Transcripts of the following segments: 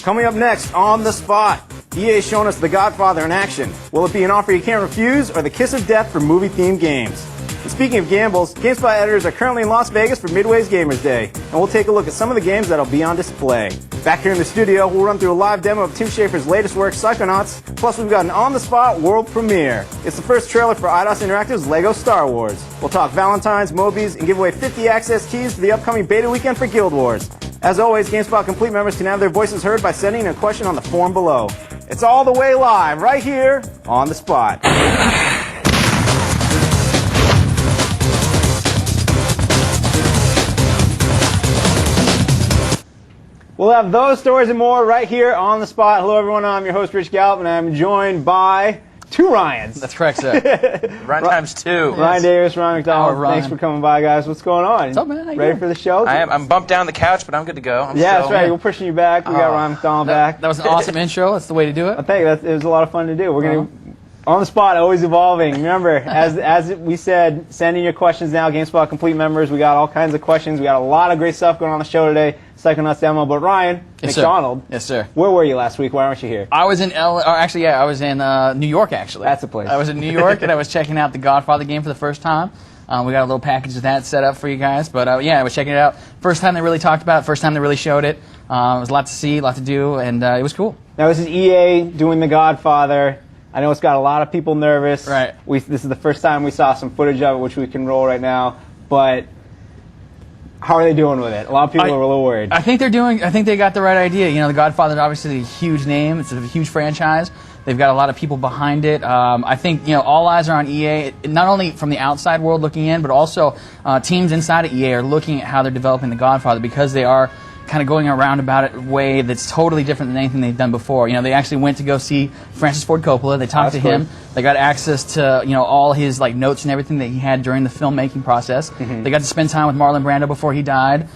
Coming up next on The Spot, EA's shown us The Godfather in action. Will it be an offer you can't refuse or the kiss of death for movie-themed games? And speaking of gambles, GameSpot editors are currently in Las Vegas for Midway's Gamers Day, and we'll take a look at some of the games that'll be on display. Back here in the studio, we'll run through a live demo of Tim Schafer's latest work, Psychonauts, plus we've got an on-the-spot world premiere. It's the first trailer for Eidos Interactive's LEGO Star Wars. We'll talk Valentine's, Mobies, and give away 50 access keys to the upcoming beta weekend for Guild Wars. As always, GameSpot Complete members can have their voices heard by sending a question on the form below. It's all the way live, right here on The Spot. We'll have those stories and more right here on The Spot. Hello, everyone. I'm your host, Rich Gallup, and I'm joined by two Ryans. That's correct, sir. Ryan times two. Ryan Davis, Ryan McDonald. Thanks for coming by, guys. What's going on? What's up, man? Ready for the show? I'm bumped down the couch, but I'm good to go. That's right. We're pushing you back. We got Ryan McDonald back. That was an awesome intro. That's the way to do it. I think it was a lot of fun to do. We're going to... On The Spot, always evolving. Remember, as we said, send in your questions now. GameSpot Complete members, we got all kinds of questions. We got a lot of great stuff going on the show today. Psychonauts demo. But Ryan McDonald, yes, sir. Where were you last week? Why aren't you here? I was in I was in New York, actually. That's a place. I was in New York, and I was checking out the Godfather game for the first time. We got a little package of that set up for you guys. But I was checking it out. First time they really talked about it. First time they really showed it. It was a lot to see, a lot to do, and it was cool. Now, this is EA doing the Godfather. I know it's got a lot of people nervous. Right. This is the first time we saw some footage of it, which we can roll right now. But how are they doing with it? A lot of people are a little worried. I think they got the right idea. You know, the Godfather is obviously a huge name. It's a huge franchise. They've got a lot of people behind it. I think, all eyes are on EA, not only from the outside world looking in, but also teams inside of EA are looking at how they're developing the Godfather, because they are kind of going around about it in a way that's totally different than anything they've done before. They actually went to go see Ford Coppola. They talked to him. They got access to all his notes and everything that he had during the filmmaking process. Mm-hmm. They got to spend time with Marlon Brando before he died.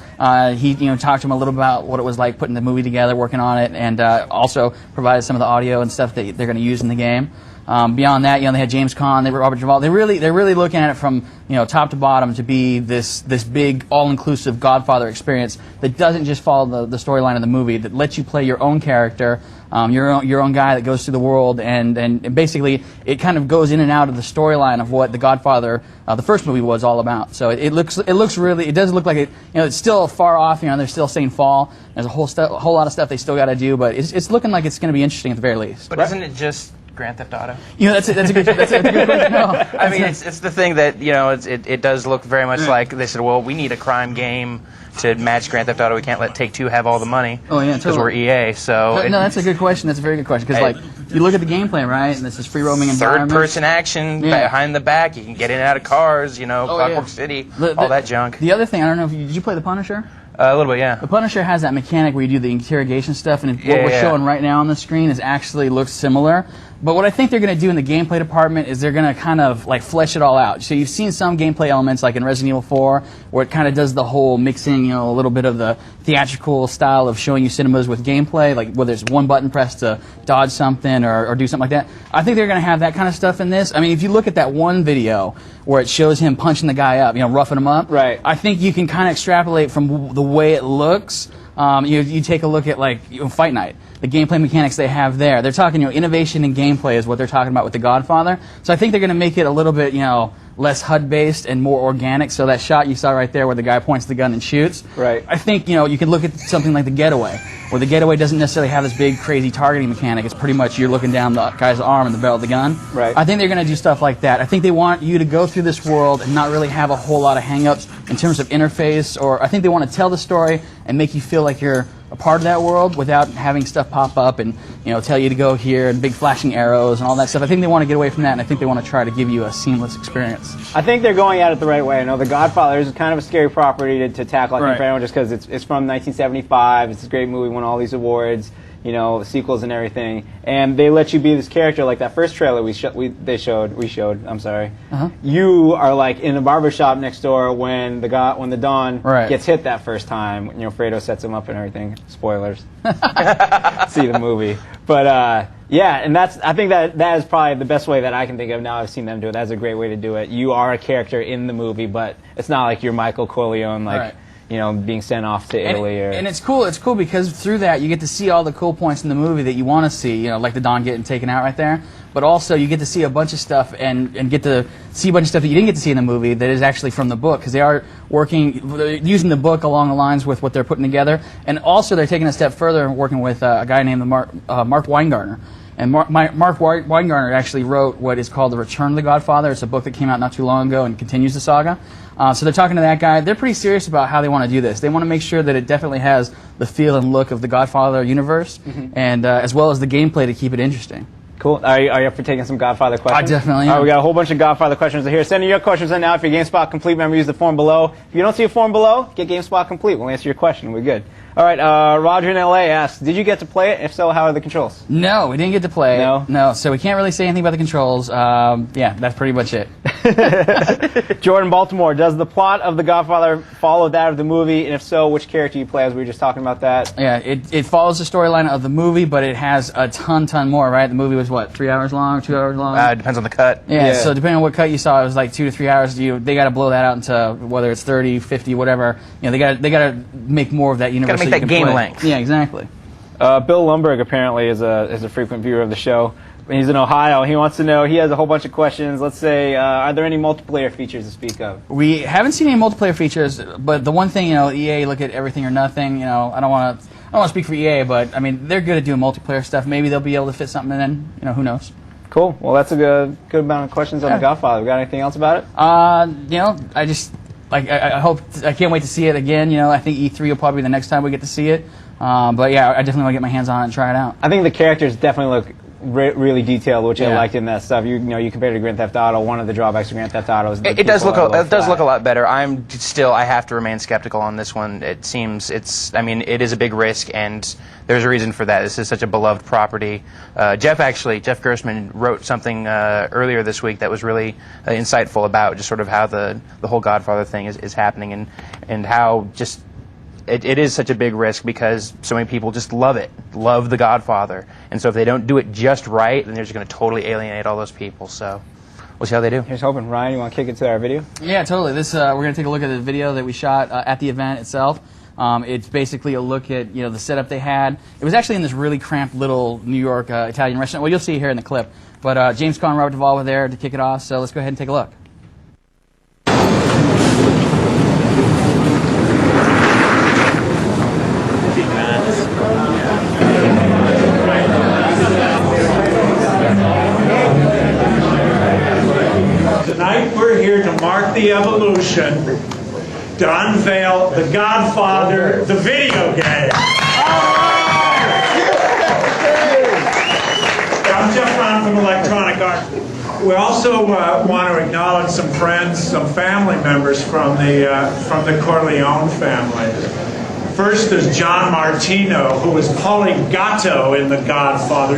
He talked to him a little about what it was like putting the movie together, working on it, and also provided some of the audio and stuff that they're going to use in the game. Beyond that, they had James Caan, they were Robert Duvall. They're really looking at it from top to bottom to be this big all-inclusive Godfather experience that doesn't just follow the storyline of the movie, that lets you play your own character, your own guy that goes through the world, and basically it kind of goes in and out of the storyline of what the Godfather, the first movie, was all about. So it does look like it's still far off. They're still saying fall. There's a whole lot of stuff they still got to do, but it's looking like it's going to be interesting at the very least. But isn't it just Grand Theft Auto? That's a good question. No. I mean, it's the thing that it does look very much like they said, well, we need a crime game to match Grand Theft Auto. We can't let Take-Two have all the money. Oh yeah, because we're EA. So no, that's a good question. That's a very good question, because you look at the gameplay, right? And this is free roaming environment. Third-person action behind the back. You can get in and out of cars. Clockwork City, all that junk. The other thing, I don't know if did you play The Punisher? A little bit, yeah. The Punisher has that mechanic where you do the interrogation stuff, and what we're showing right now on the screen actually looks similar. But what I think they're going to do in the gameplay department is they're going to kind of flesh it all out. So you've seen some gameplay elements like in Resident Evil 4 where it kind of does the whole mixing, a little bit of the theatrical style of showing you cinemas with gameplay, like whether it's one button press to dodge something or do something like that. I think they're going to have that kind of stuff in this. I mean, if you look at that one video where it shows him punching the guy up, roughing him up, right. I think you can kind of extrapolate from the way it looks. You take a look at Fight Night, the gameplay mechanics they have there. They're talking, innovation in gameplay is what they're talking about with the Godfather. So I think they're going to make it a little bit, less HUD-based and more organic. So that shot you saw right there where the guy points the gun and shoots. Right. I think, you could look at something like The Getaway, where The Getaway doesn't necessarily have this big, crazy targeting mechanic. It's pretty much you're looking down the guy's arm and the barrel of the gun. Right. I think they're going to do stuff like that. I think they want you to go through this world and not really have a whole lot of hang-ups in terms of interface, or I think they want to tell the story and make you feel like you're a part of that world without having stuff pop up and tell you to go here and big flashing arrows and all that stuff. I think they want to get away from that, and I think they want to try to give you a seamless experience. I think they're going at it the right way. I know The Godfather is kind of a scary property to tackle, I think, for everyone, just because it's from 1975. It's a great movie, won all these awards, the sequels and everything. And they let you be this character, like that first trailer we showed. I'm sorry. Uh-huh. You are in a barbershop next door when the Don gets hit that first time. Fredo sets him up and everything. Spoilers. See the movie. But and I think that is probably the best way that I can think of now. I've seen them do it. That's a great way to do it. You are a character in the movie, but it's not like you're Michael Corleone, being sent off to Italy. And it's cool. It's cool because through that you get to see all the cool points in the movie that you want to see. Like the Don getting taken out right there. But also you get to see a bunch of stuff and get to see a bunch of stuff that you didn't get to see in the movie that is actually from the book, because they are using the book along the lines with what they're putting together. And also they're taking a step further and working with a guy named Mark Weingartner. And Mark Weingartner actually wrote what is called The Return of the Godfather. It's a book that came out not too long ago and continues the saga. So they're talking to that guy. They're pretty serious about how they want to do this. They want to make sure that it definitely has the feel and look of the Godfather universe, and as well as the gameplay to keep it interesting. Cool. Are you up for taking some Godfather questions? I definitely am. All right, we got a whole bunch of Godfather questions here. Send in your questions in now. If you're GameSpot Complete, remember, use the form below. If you don't see a form below, get GameSpot Complete. We'll answer your question. We're good. All right, Roger in LA asks, did you get to play it? If so, how are the controls? No, we didn't get to play it. No, so we can't really say anything about the controls. Yeah, that's pretty much it. Jordan Baltimore, does the plot of The Godfather follow that of the movie? And if so, which character you play, as we were just talking about that? Yeah, it follows the storyline of the movie, but it has a ton more, right? The movie was, what, 3 hours long, 2 hours long? It depends on the cut. Yeah, so depending on what cut you saw, it was like 2 to 3 hours. They got to blow that out into whether it's 30, 50, whatever. They got to make more of that universe. Got to make that game length. Yeah, exactly. Bill Lumberg apparently is a frequent viewer of the show. He's in Ohio. He wants to know, he has a whole bunch of questions. Let's say, are there any multiplayer features to speak of? We haven't seen any multiplayer features, but the one thing, EA look at everything or nothing. I don't want to speak for EA, but I mean, they're good at doing multiplayer stuff. Maybe they'll be able to fit something in. Who knows? Cool. Well, that's a good amount of questions on The Godfather. We got anything else about it? I just I can't wait to see it again. I think E3 will probably be the next time we get to see it. But yeah, I definitely want to get my hands on it and try it out. I think the characters definitely look really detailed, which I liked in that stuff. You compare it to Grand Theft Auto. One of the drawbacks of Grand Theft Auto is it does look a lot better. I have to remain skeptical on this one. It seems it is a big risk, and there's a reason for that. This is such a beloved property. Jeff Gerstmann wrote something earlier this week that was really insightful about just sort of how the whole Godfather thing is happening, and how just it is such a big risk because so many people just love The Godfather. And so if they don't do it just right, then they're just going to totally alienate all those people. So we'll see how they do. Here's hoping. Ryan, you want to kick it to our video? Yeah, totally. We're going to take a look at the video that we shot at the event itself. It's basically a look at the setup they had. It was actually in this really cramped little New York Italian restaurant. Well, you'll see here in the clip. But James Caan and Robert Duvall were there to kick it off, so let's go ahead and take a look. Tonight we're here to mark the evolution, to unveil The Godfather, the video game. I'm Jeff Brown from Electronic Arts. We also want to acknowledge some friends, some family members from the Corleone family. First, there's John Martino, who was Polygato in The Godfather.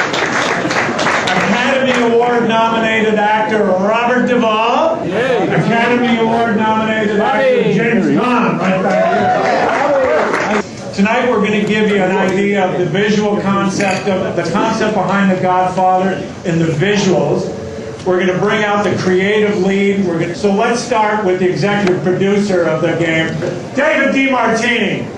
Academy Award nominated actor Robert Duvall. Yay. Academy Award nominated actor James Caan, right back here. Tonight we're going to give you an idea of the visual concept, of the concept behind The Godfather and the visuals. We're going to bring out the creative lead. So let's start with the executive producer of the game, David DeMartini.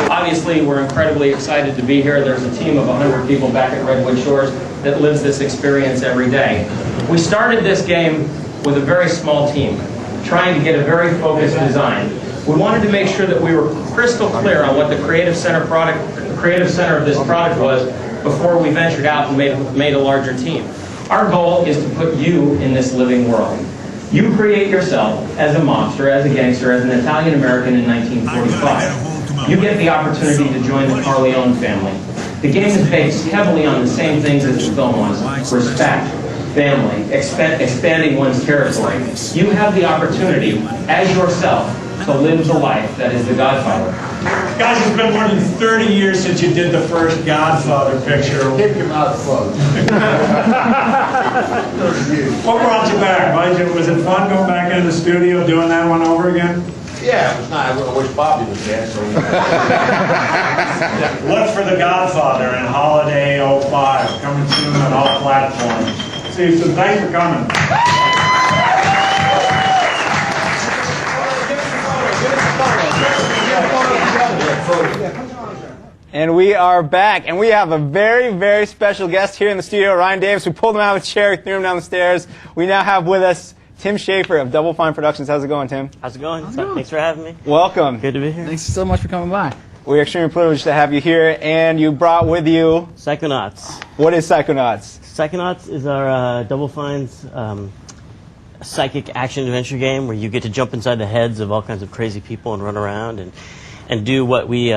Obviously, we're incredibly excited to be here. There's a team of 100 people back at Redwood Shores that lives this experience every day. We started this game with a very small team, trying to get a very focused design. We wanted to make sure that we were crystal clear on what the creative center of this product was before we ventured out and made a larger team. Our goal is to put you in this living world. You create yourself as a mobster, as a gangster, as an Italian-American in 1945. You get the opportunity to join the Corleone family. The game is based heavily on the same things as the film was: respect, family, expanding one's territory. You have the opportunity, as yourself, to live the life that is The Godfather. Guys, it's been more than 30 years since you did the first Godfather picture. Keep your mouth closed. What brought you back? Was it fun going back into the studio doing that one over again? Yeah, it was nice. I wish Bobby was there. So Look for The Godfather in Holiday 05, coming soon on all platforms. See you soon. Thanks for coming. And we are back, and we have a very, very special guest here in the studio, Ryan Davis. We pulled him out of a chair, we threw him down the stairs. We now have with us Tim Schafer of Double Fine Productions. How's it going, Tim? How's it going? Thanks for having me. Welcome. Good to be here. Thanks so much for coming by. We're extremely privileged to have you here, and you brought with you... Psychonauts. What is Psychonauts? Psychonauts is our Double Fine's psychic action-adventure game where you get to jump inside the heads of all kinds of crazy people and run around and do what we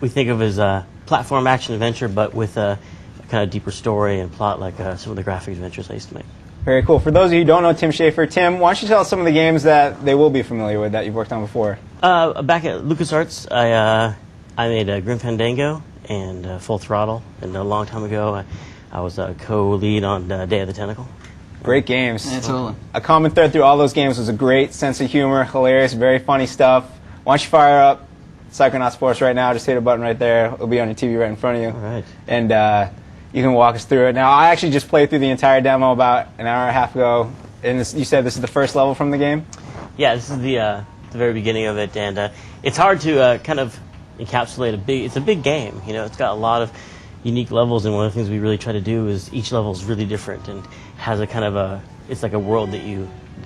think of as a platform action-adventure, but with a kind of deeper story and plot like some of the graphic adventures I used to make. Very cool. For those of you who don't know Tim Schafer, Tim, why don't you tell us some of the games that they will be familiar with that you've worked on before? Back at LucasArts, I made Grim Fandango and Full Throttle, and a long time ago I was a co-lead on Day of the Tentacle. Great games. Yeah, totally. A common thread through all those games was a great sense of humor, hilarious, very funny stuff. Why don't you fire up Psychonauts for us right now? Just hit a button right there. It'll be on your TV right in front of you. All right. And you can walk us through it. Now, I actually just played through the entire demo about an hour and a half ago. And you said this is the first level from the game? Yeah, this is the very beginning of it, and it's hard to kind of encapsulate it's a big game. You know, it's got a lot of unique levels, and one of the things we really try to do is each level is really different and has a kind of it's like a world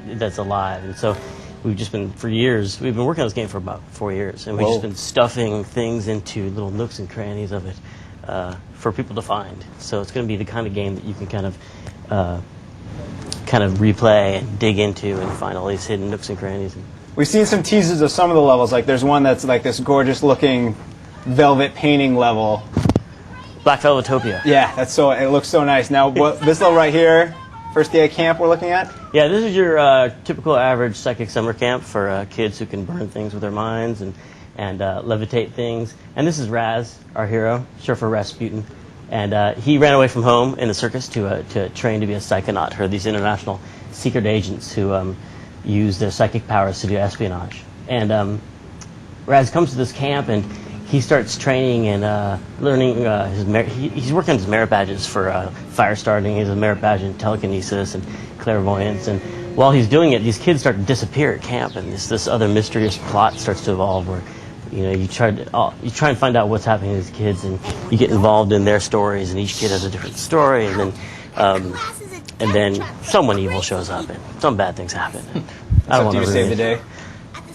that's alive. And so we've just been, for years, we've been working on this game for about 4 years, and we've just been stuffing things into little nooks and crannies of it for people to find. So it's going to be the kind of game that you can kind of replay and dig into and find all these hidden nooks and crannies. We've seen some teasers of some of the levels. Like there's one that's like this gorgeous looking velvet painting level. Black Velvetopia. Yeah, it looks so nice. Now, this level right here, first day of camp we're looking at? Yeah, this is your typical average psychic summer camp for kids who can burn things with their minds and levitate things. And this is Raz, our hero, Schafer Rasputin. And he ran away from home in the circus to train to be a psychonaut, or these international secret agents who use their psychic powers to do espionage. And Raz comes to this camp, and he starts training and learning he's working on his merit badges for fire starting. He has a merit badge in telekinesis and clairvoyance. And while he's doing it, these kids start to disappear at camp, and this other mysterious plot starts to evolve where you try and find out what's happening to these kids, and you get involved in their stories, and each kid has a different story, and then someone evil shows up, and some bad things happen. I don't want to save the day.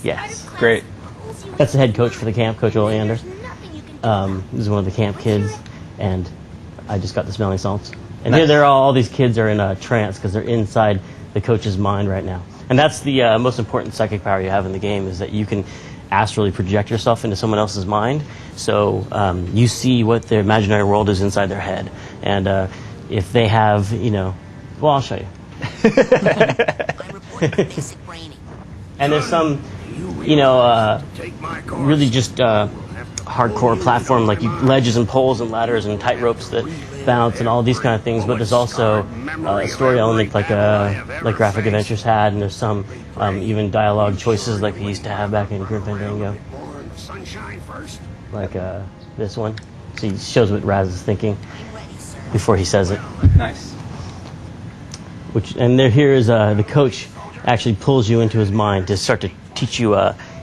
Yes. Great. That's the head coach for the camp, Coach Ole Anders. This is one of the camp kids, and I just got the smelling salts. And here all these kids are in a trance because they're inside the coach's mind right now. And that's the most important psychic power you have in the game, is that you can astrally project yourself into someone else's mind. So you see what their imaginary world is inside their head. And if they have, well, I'll show you. And there's some, really just hardcore platform, like ledges and poles and ladders and tight ropes that bounce and all these kind of things. But there's also a story element like Graphic Adventures had, and there's some even dialogue choices like we used to have back in Grim Fandango. Like this one. So he shows what Raz is thinking before he says it. Nice. Here is the coach actually pulls you into his mind to start to teach you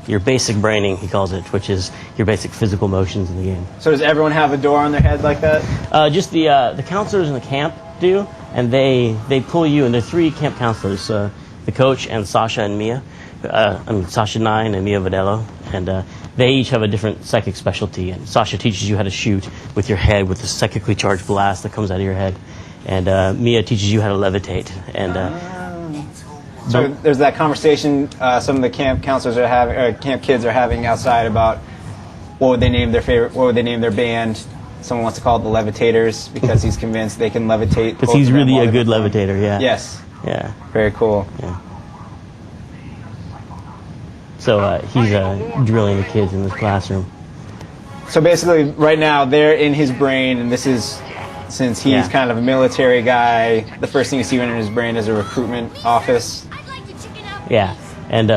your basic braining, he calls it, which is your basic physical motions in the game. So does everyone have a door on their head like that? Just the counselors in the camp do, and they pull you, and there are 3 camp counselors, the coach and Sasha and Mia. Sasha Nine and Mia Vadello, and they each have a different psychic specialty. And Sasha teaches you how to shoot with your head with a psychically charged blast that comes out of your head, and Mia teaches you how to levitate. And so there's that conversation some of the camp counselors are having, or camp kids are having outside about what would they name their band. Someone wants to call it the Levitators because he's convinced they can levitate. Because he's really a good levitator, yeah. Yes. Yeah. Very cool. Yeah. So he's drilling the kids in this classroom. So basically, right now, they're in his brain, and this is, since he's kind of a military guy, the first thing you see in his brain is a recruitment office. Yeah, and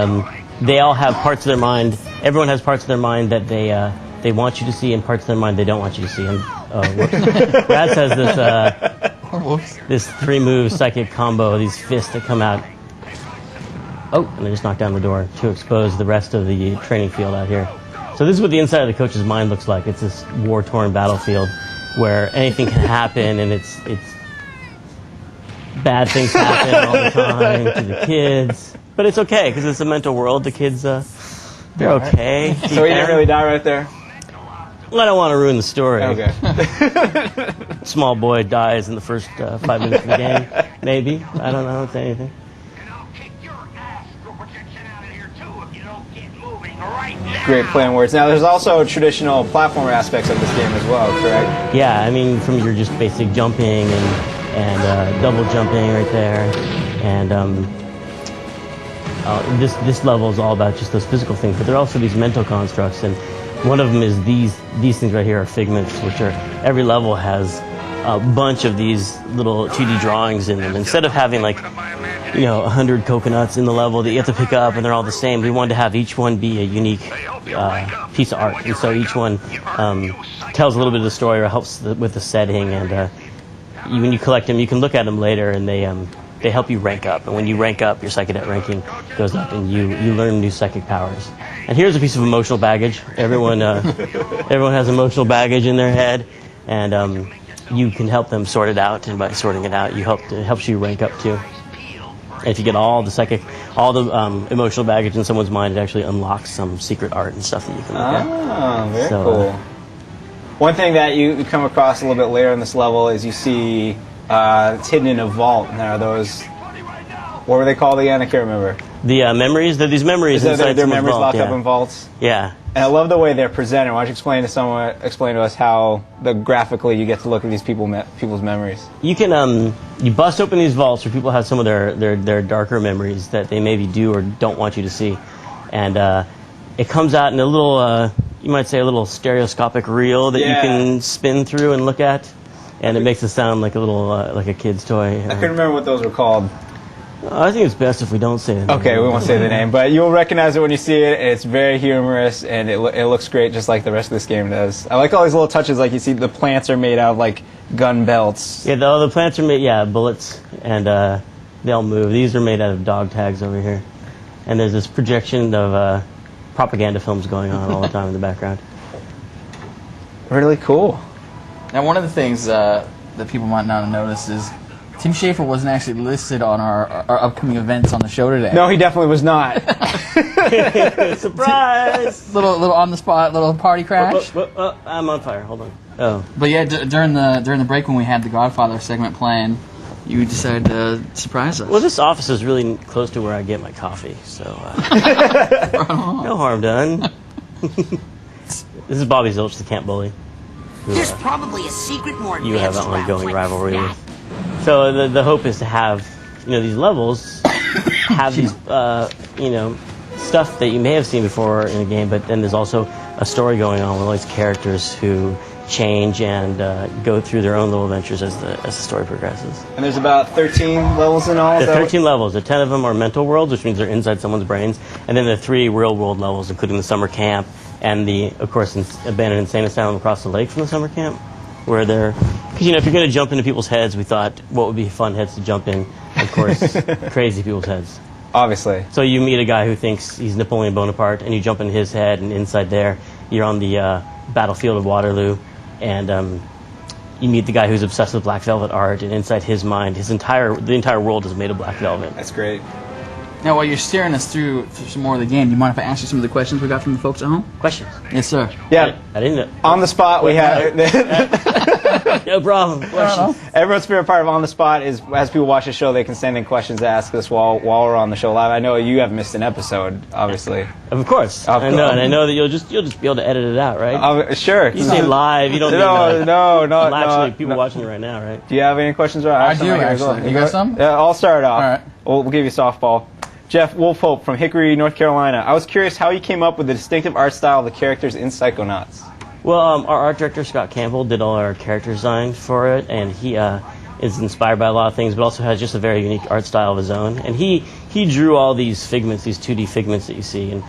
they all have parts of their mind. Everyone has parts of their mind that they want you to see, and parts of their mind they don't want you to see. And Raz has this 3-move psychic combo, these fists that come out. Oh, and they just knocked down the door to expose the rest of the training field out here. So this is what the inside of the coach's mind looks like. It's this war-torn battlefield where anything can happen, and it's bad things happen all the time to the kids. But it's okay, because it's a mental world. The kids, they're okay. So he didn't really die right there? Well, I don't want to ruin the story. Okay. Small boy dies in the first 5 minutes of the game. Maybe. I don't know. It's anything. Great play on words. Now, there's also traditional platformer aspects of this game as well, correct? Yeah, I mean, from your just basic jumping and double jumping right there. And this level is all about just those physical things, but there are also these mental constructs, and one of them is these things right here are figments, which are, every level has a bunch of these little 2D drawings in them. Instead of having like, 100 coconuts in the level that you have to pick up and they're all the same, we wanted to have each one be a unique piece of art. And so each one tells a little bit of the story or helps with the setting. And when you collect them, you can look at them later, and they help you rank up. And when you rank up, your psychedelic ranking goes up, and you learn new psychic powers. And here's a piece of emotional baggage. Everyone has emotional baggage in their head, and you can help them sort it out. And by sorting it out, it helps you rank up too. And if you get all the emotional baggage in someone's mind, it actually unlocks some secret art and stuff that you can look at. Oh, very cool. One thing that you come across a little bit later in this level is you see it's hidden in a vault. And there are those, what were they called again? I can't remember. The memories? They're these memories inside their someone's memories vault, locked up in vaults? Yeah. And I love the way they're presented. Why don't you explain to us how graphically you get to look at these people's memories? You can you bust open these vaults where people have some of their darker memories that they maybe do or don't want you to see, and it comes out in a little you might say a little stereoscopic reel that you can spin through and look at, and it makes it sound like a little like a kid's toy. I couldn't remember what those were called. I think it's best if we don't say the name. Okay, we won't say the name, but you'll recognize it when you see it. It's very humorous, and it looks great, just like the rest of this game does. I like all these little touches, like you see the plants are made out of like gun belts. Yeah, the plants are made, bullets, and they'll move. These are made out of dog tags over here, and there's this projection of propaganda films going on all the time in the background. Really cool. Now, one of the things that people might not have noticed is Tim Schafer wasn't actually listed on our upcoming events on the show today. No, he definitely was not. Surprise! little on the spot, little party crash. I'm on fire. Hold on. Oh. But yeah, during the break when we had the Godfather segment playing, you decided to surprise us. Well, this office is really close to where I get my coffee, so no harm done. This is Bobby Zilch, the camp bully. There's probably a secret more You have an advanced ongoing route rivalry like with. So the hope is to have, these levels have these, stuff that you may have seen before in a game, but then there's also a story going on with all these characters who change and go through their own little adventures as the story progresses. And there's about 13 levels in all? There are 13 levels. The 10 of them are mental worlds, which means they're inside someone's brains, and then there are 3 real-world levels, including the summer camp and the, of course, abandoned insane asylum across the lake from the summer camp, where they're, because if you're going to jump into people's heads, we thought what would be fun heads to jump in? Of course, crazy people's heads. Obviously. So you meet a guy who thinks he's Napoleon Bonaparte, and you jump in his head, and inside there, you're on the battlefield of Waterloo, and you meet the guy who's obsessed with black velvet art, and inside his mind, the entire world is made of black velvet. That's great. Now, while you're steering us through some more of the game, do you mind if I ask you some of the questions we got from the folks at home? Questions? Yes, sir. Yeah. I didn't know. On the spot, we have... No problem. Questions. Everyone's favorite part of On the Spot is, as people watch the show, they can send in questions to ask us while we're on the show live. I know you have missed an episode, obviously. Of course. I know, and I know that you'll just be able to edit it out, right? Sure. You say live. You don't No. Actually, people watching it right now, right? Do you have any questions? I do, actually. You got some? Yeah, I'll start off. All right. We'll give you a softball. Jeff Wolfhope from Hickory, North Carolina. I was curious how you came up with the distinctive art style of the characters in Psychonauts. Well, our art director, Scott Campbell, did all our character design for it, and he is inspired by a lot of things, but also has just a very unique art style of his own. And he drew all these figments, these 2D figments that you see. And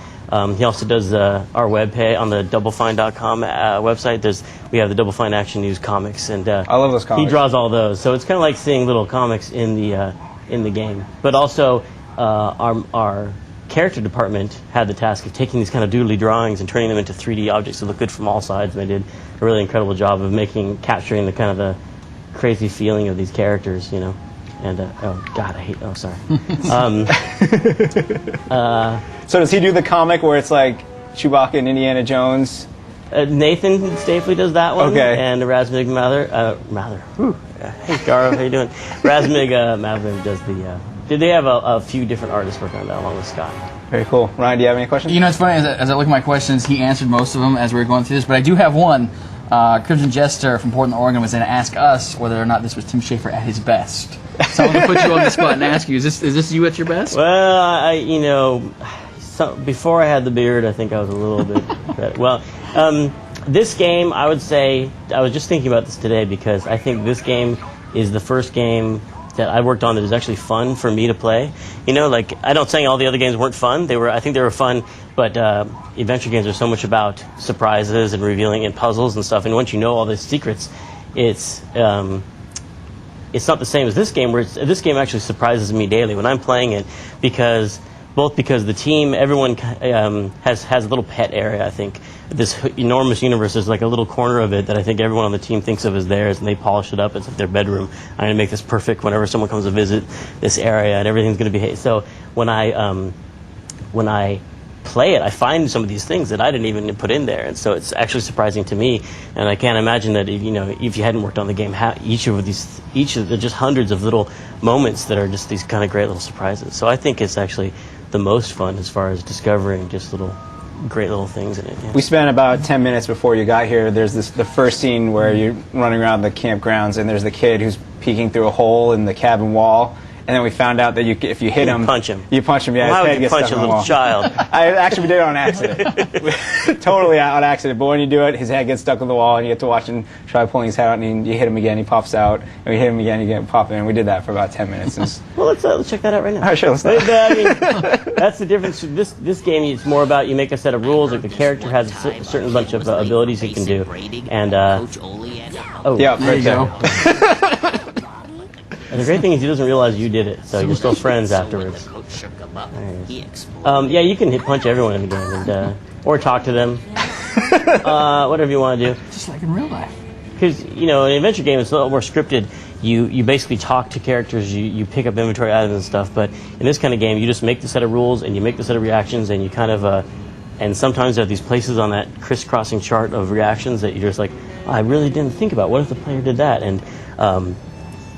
he also does our webpage on the doublefine.com website. We have the Double Fine Action News comics, and I love those comics. He draws all those, so it's kind of like seeing little comics in the game. But also, our character department had the task of taking these kind of doodly drawings and turning them into 3D objects that look good from all sides. And they did a really incredible job of capturing the kind of the crazy feeling of these characters, you know. And oh God, sorry. So does he do the comic where it's like Chewbacca and Indiana Jones? Nathan Stapley does that one. Okay. And Razmig Mather. Hey Garo, how you doing? Razmig Mather does the. They have a few different artists working on that along with Scott. Very cool. Ryan, do you have any questions? You know, it's funny, as I look at my questions, he answered most of them as we were going through this, but I do have one. Crimson Jester from Portland, Oregon was going to ask us whether or not this was Tim Schafer at his best. So I'm going to put you on the spot and ask you, is this you at your best? Well, before I had the beard, I think I was a little bit better. Well, this game, I would say, I was just thinking about this today because I think this game is the first game that I worked on that is actually fun for me to play. You know, like, I'm not saying all the other games weren't fun. I think they were fun, but adventure games are so much about surprises and revealing and puzzles and stuff. And once you know all the secrets, it's not the same as this game, where this game actually surprises me daily when I'm playing it, because the team, everyone has a little pet area. I think this enormous universe is like a little corner of it that I think everyone on the team thinks of as theirs, and they polish it up as if their bedroom. I'm going to make this perfect whenever someone comes to visit this area, and everything's going to be. So when I play it, I find some of these things that I didn't even put in there, and so it's actually surprising to me. And I can't imagine that if you hadn't worked on the game, each of the just hundreds of little moments that are just these kind of great little surprises. So I think it's actually the most fun as far as discovering just great little things in it. Yeah. We spent about 10 minutes before you got here. There's the first scene where you're running around the campgrounds, and there's the kid who's peeking through a hole in the cabin wall. And then we found out that if you hit him, punch him. You punch him. Yeah, Why his head would you gets punch stuck a in the little wall. child? I actually did it on accident, totally on accident. But when you do it, his head gets stuck in the wall, and you get to watch him try pulling his head out, and you hit him again, he pops out, and we hit him again, you get pop in. And we did that for about 10 minutes. Well, let's check that out right now. All right, sure, let's do it. I mean, that's the difference. This game, it's more about you make a set of rules. Like the character has a certain bunch of abilities he can do, and yeah, there you go. And the great thing is he doesn't realize you did it, so you're still friends afterwards. Yeah, you can punch everyone in the game, and or talk to them, whatever you want to do. Just like in real life. Because in an adventure game, it's a little more scripted. You basically talk to characters, you pick up inventory items and stuff. But in this kind of game, you just make the set of rules and you make the set of reactions, and you kind of and sometimes there are these places on that crisscrossing chart of reactions that you're just like, I really didn't think about. What if the player did that?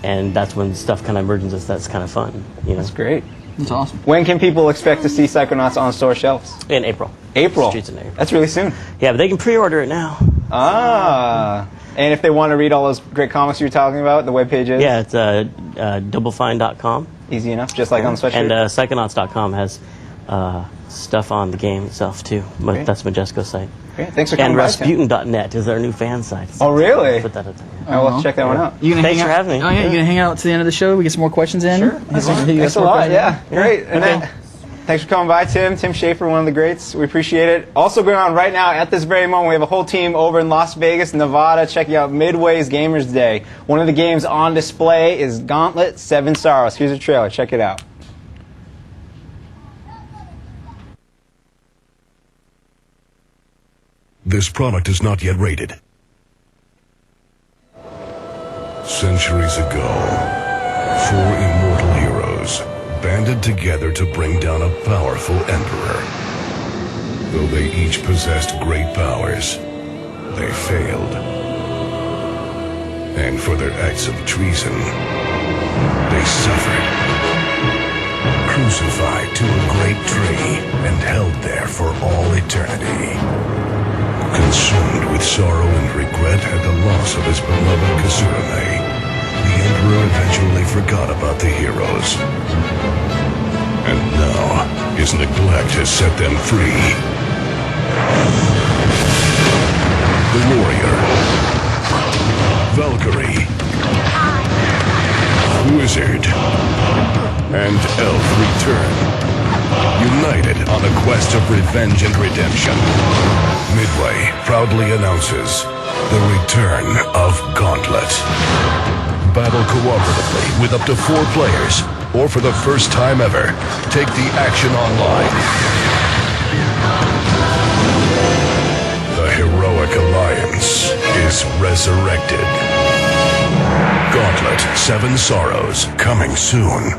And that's when stuff kind of emerges. That's kind of fun. That's great. That's awesome. When can people expect to see Psychonauts on store shelves? In April. April? Streets in April. That's really soon. Yeah, but they can pre-order it now. Ah. And if they want to read all those great comics you were talking about, the webpage is? Yeah, it's doublefine.com. Easy enough, just like on the sweatshirt? And Psychonauts.com has stuff on the game itself, too. Okay. That's Majesco's site. Okay, thanks for coming and by. Rasputin.net is our new fan site. Oh, really? Put that up there. I'll have to check that one out. Thanks for having me. Oh, yeah, you gonna hang out to the end of the show? We get some more questions in? Sure. Thanks a lot, yeah. Great. And then, thanks for coming by, Tim. Tim Schafer, one of the greats. We appreciate it. Also going on right now, at this very moment, we have a whole team over in Las Vegas, Nevada, checking out Midway's Gamers Day. One of the games on display is Gauntlet 7 Sorrows. Here's a trailer. Check it out. This product is not yet rated. Centuries ago, 4 immortal heroes banded together to bring down a powerful emperor. Though they each possessed great powers, they failed. And for their acts of treason, they suffered. Crucified to a great tree and held there for all eternity. Consumed with sorrow and regret at the loss of his beloved Kazurame, the Emperor eventually forgot about the heroes. And now, his neglect has set them free. The warrior, Valkyrie, wizard, and elf return, united on a quest of revenge and redemption. Midway proudly announces the return of Gauntlet. Battle cooperatively with up to 4 players or for the first time ever, take the action online. The heroic alliance is resurrected. Gauntlet 7 Sorrows, coming soon.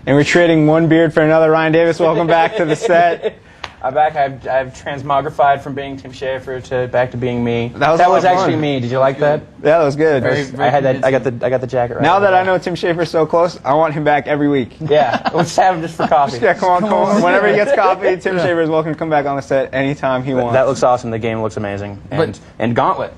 And we're trading one beard for another. Ryan Davis, welcome back to the set. I'm back. I've transmogrified from being Tim Schafer to back to being me. That was actually fun. me. Did you like that? Yeah, that was good. I had that. I got the jacket right. Now that I know Tim Schafer's so close, I want him back every week. Yeah, let's have him just for coffee. Yeah, come on. Whenever he gets coffee, Tim Schafer is welcome to come back on the set anytime he wants. That looks awesome. The game looks amazing. And Gauntlet.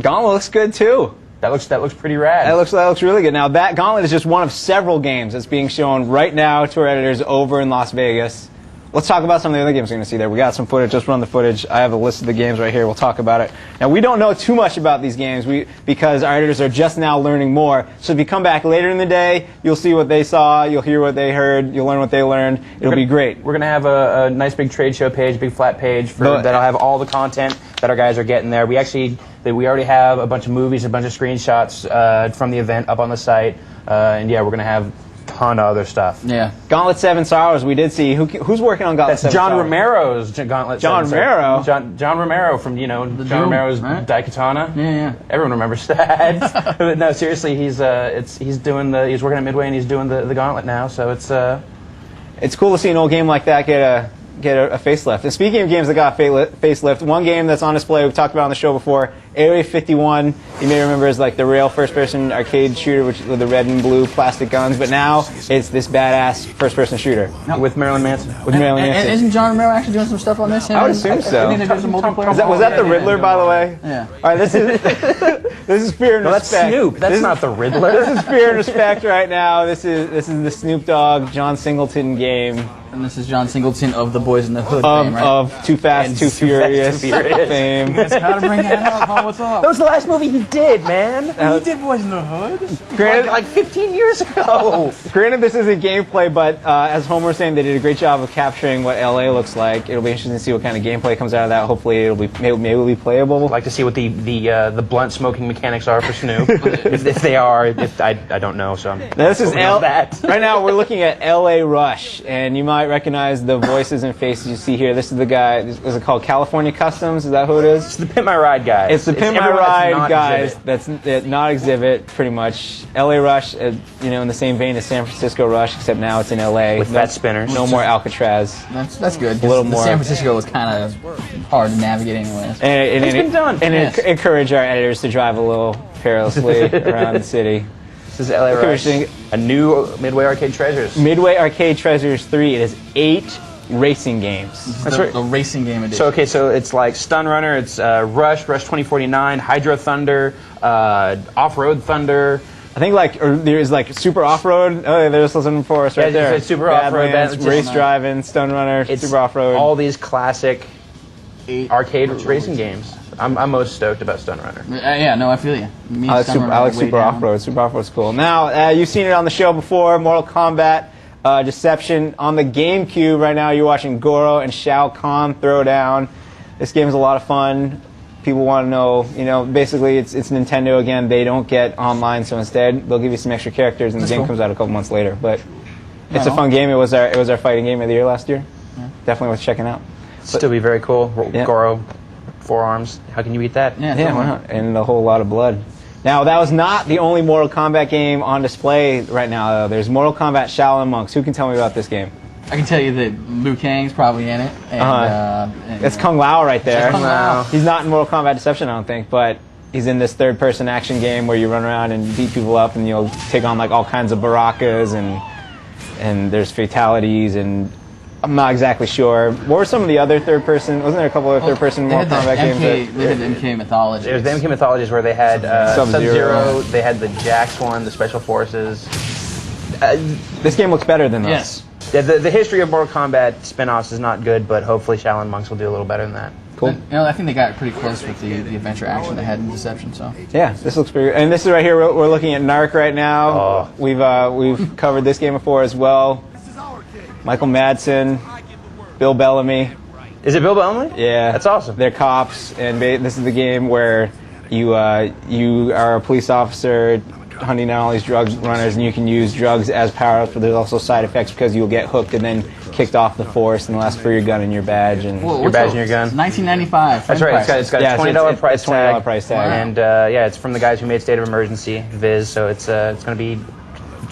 Gauntlet looks good too. That looks pretty rad. That looks really good. Now that Gauntlet is just one of several games that's being shown right now to our editors over in Las Vegas. Let's talk about some of the other games we're going to see there. We got some footage. Let's run the footage. I have a list of the games right here. We'll talk about it. Now, we don't know too much about these games because our editors are just now learning more. So if you come back later in the day, you'll see what they saw, you'll hear what they heard, you'll learn what they learned. It'll be great. We're going to have a nice big trade show page, big flat page that'll have all the content that our guys are getting there. We already have a bunch of movies, a bunch of screenshots from the event up on the site. And yeah, we're going to have ton of other stuff. Yeah. Gauntlet 7 Sorrows, we did see. Who's working on Gauntlet 7 John Sorrows? Romero's Gauntlet 7 John Romero? John Romero from, John Romero's right? Daikatana. Yeah. Everyone remembers that. But no, seriously, he's working at Midway and he's doing the Gauntlet now, so It's cool to see an old game like that get a facelift. And speaking of games that got facelift, one game that's on display we've talked about on the show before, Area 51, you may remember as like the real first-person arcade shooter with the red and blue plastic guns, but now it's this badass first-person shooter. with Marilyn Manson. And isn't John Romero actually doing some stuff on this? I would assume so. I think they're doing some multiplayer. Was that the Riddler, by the way? Yeah. All right, this is Fear and No, that's Respect. Snoop. That's not the Riddler. This is Fear and Respect right now. This is the Snoop Dogg, John Singleton game. And this is John Singleton of the Boys in the Hood fame, right? Of Too Fast, Too Furious fame. How to bring that up, huh? What's up? That was the last movie he did, man. He did Boys in the Hood? Granted, like 15 years ago. Granted, this isn't gameplay, but as Homer was saying, they did a great job of capturing what LA looks like. It'll be interesting to see what kind of gameplay comes out of that. Hopefully, maybe it'll be playable. I'd like to see what the blunt smoking mechanics are for Snoop. if they are, I don't know. So this is that. Right now, we're looking at LA Rush, and you might recognize the voices and faces you see here. This is the guy. Is it called California Customs? Is that who it is? It's the Pimp My Ride guys. It's the Pimp My Ride guys. Exhibit. That's not Exhibit, pretty much. LA Rush, in the same vein as San Francisco Rush, except now it's in LA with fat spinners. No more Alcatraz. That's good. A little more. San Francisco was kind of hard to navigate anyways. And it's been done. And encourage our editors to drive a little perilously around the city. This is LA Rush. A new Midway Arcade Treasures. Midway Arcade Treasures 3. It is 8 racing games. That's right. The racing game edition. So it's like Stun Runner, it's Rush 2049, Hydro Thunder, Off-Road Thunder. I think there's Super Off-Road. Oh, there's something for us right there. It's Super Off-Road. Race Driving, Stun Runner, Super Off-Road. All these classic arcade racing games. I'm most stoked about Stun Runner. Yeah, no, I feel you. I like Super Off-Road. Super Off-Road's cool. Now, you've seen it on the show before, Mortal Kombat Deception. On the GameCube right now, you're watching Goro and Shao Kahn throw down. This game is a lot of fun. People want to know, basically it's Nintendo again. They don't get online, so instead they'll give you some extra characters, and the game comes out a couple months later. But it's a fun game. It was our fighting game of the year last year. Yeah. Definitely worth checking out. Still be very cool. Yeah. Goro, 4 arms. How can you beat that? Yeah, why not? And a whole lot of blood. Now, that was not the only Mortal Kombat game on display right now, though. There's Mortal Kombat Shaolin Monks. Who can tell me about this game? I can tell you that Liu Kang's probably in it. And, it's Kung Lao right there. Kung Lao. He's not in Mortal Kombat Deception, I don't think, but he's in this third-person action game where you run around and beat people up, and you'll take on all kinds of barakas, and there's fatalities, and I'm not exactly sure. What were some of the other third-person? Wasn't there a couple of third-person Mortal Kombat games? They had the MK Mythologies. It was the MK Mythologies where they had Sub-Zero, they had the Jax one, the Special Forces. This game looks better than those. Yes. Yeah, the history of Mortal Kombat spin-offs is not good, but hopefully Shaolin Monks will do a little better than that. Cool. I think they got pretty close with the adventure action they had in Deception. So yeah, this looks pretty good. And this is right here. We're looking at Narc right now. Oh. We've covered this game before as well. Michael Madsen, Bill Bellamy. Is it Bill Bellamy? Yeah, that's awesome. They're cops, and this is the game where you are a police officer hunting down all these drug runners, and you can use drugs as power-ups, but there's also side effects because you'll get hooked and then kicked off the force, and they'll ask for your gun and your badge. And your badge and your gun. It's $19.95. That's right. It's got a $20 price tag. Price tag. And yeah, it's from the guys who made State of Emergency, Viz. So it's going to be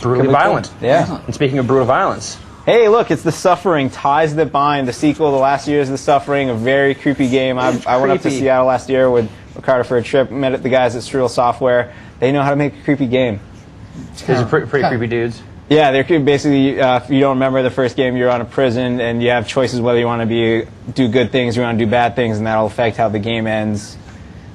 brutally violent. Cool. Yeah. And speaking of brutal violence. Hey, look, it's The Suffering, Ties That Bind, the sequel to last year's The Suffering, a very creepy game. I went up to Seattle last year with Ricardo for a trip, met the guys at Surreal Software. They know how to make a creepy game. These are pretty creepy dudes. Yeah, they're basically, if you don't remember the first game, you're on a prison, and you have choices whether you want to do good things, you want to do bad things, and that'll affect how the game ends.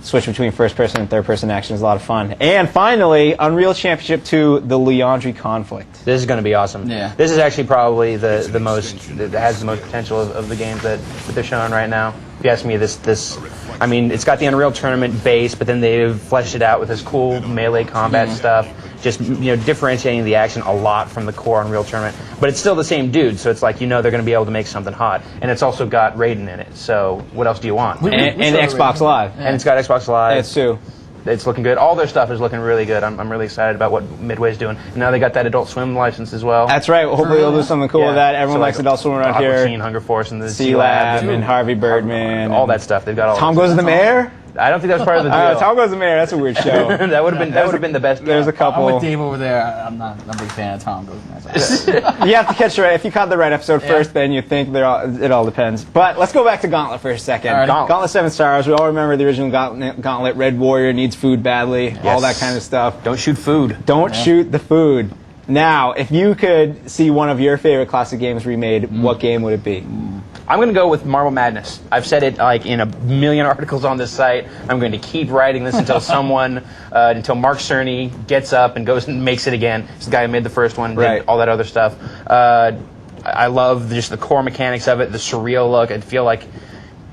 Switch between first-person and third-person action is a lot of fun. And finally, Unreal Championship 2, The Leandri Conflict. This is going to be awesome. Yeah. This is actually probably the most, that has the most potential of the games that they're showing right now. If you ask me, I mean, it's got the Unreal Tournament base, but then they've fleshed it out with this cool melee combat stuff, just differentiating the action a lot from the core Unreal Tournament. But it's still the same dude, so it's like they're going to be able to make something hot, and it's also got Raiden in it. So what else do you want? And Xbox Live. And it's got Xbox Live. It's too. It's looking good. All their stuff is looking really good. I'm really excited about what Midway's doing. And now they got that Adult Swim license as well. That's right. Hopefully they'll do something cool with that. Everyone likes Adult Swim around here. Aqua Teen, Hunger Force, and the C-Lab, and Harvey Birdman. All that stuff. They've got all Tom Goes to the Mayor? I don't think that was part of the deal. Tom Goes to the Mayor, that's a weird show. that would have been the best. There's a couple. I'm with Dave over there. I'm not a big fan of Tom Goes to the Mayor. You have to catch the right. If you caught the right episode first, then you think it all depends. But let's go back to Gauntlet for a second. Right. Gauntlet 7 stars. We all remember the original Gauntlet. Red Warrior needs food badly. Yes. All that kind of stuff. Don't shoot food. Don't shoot the food. Now, if you could see one of your favorite classic games remade, what game would it be? I'm going to go with Marble Madness. I've said it like in a million articles on this site. I'm going to keep writing this until until Mark Cerny gets up and goes and makes it again. It's the guy who made the first one, did all that other stuff. I love just the core mechanics of it, the surreal look. I feel like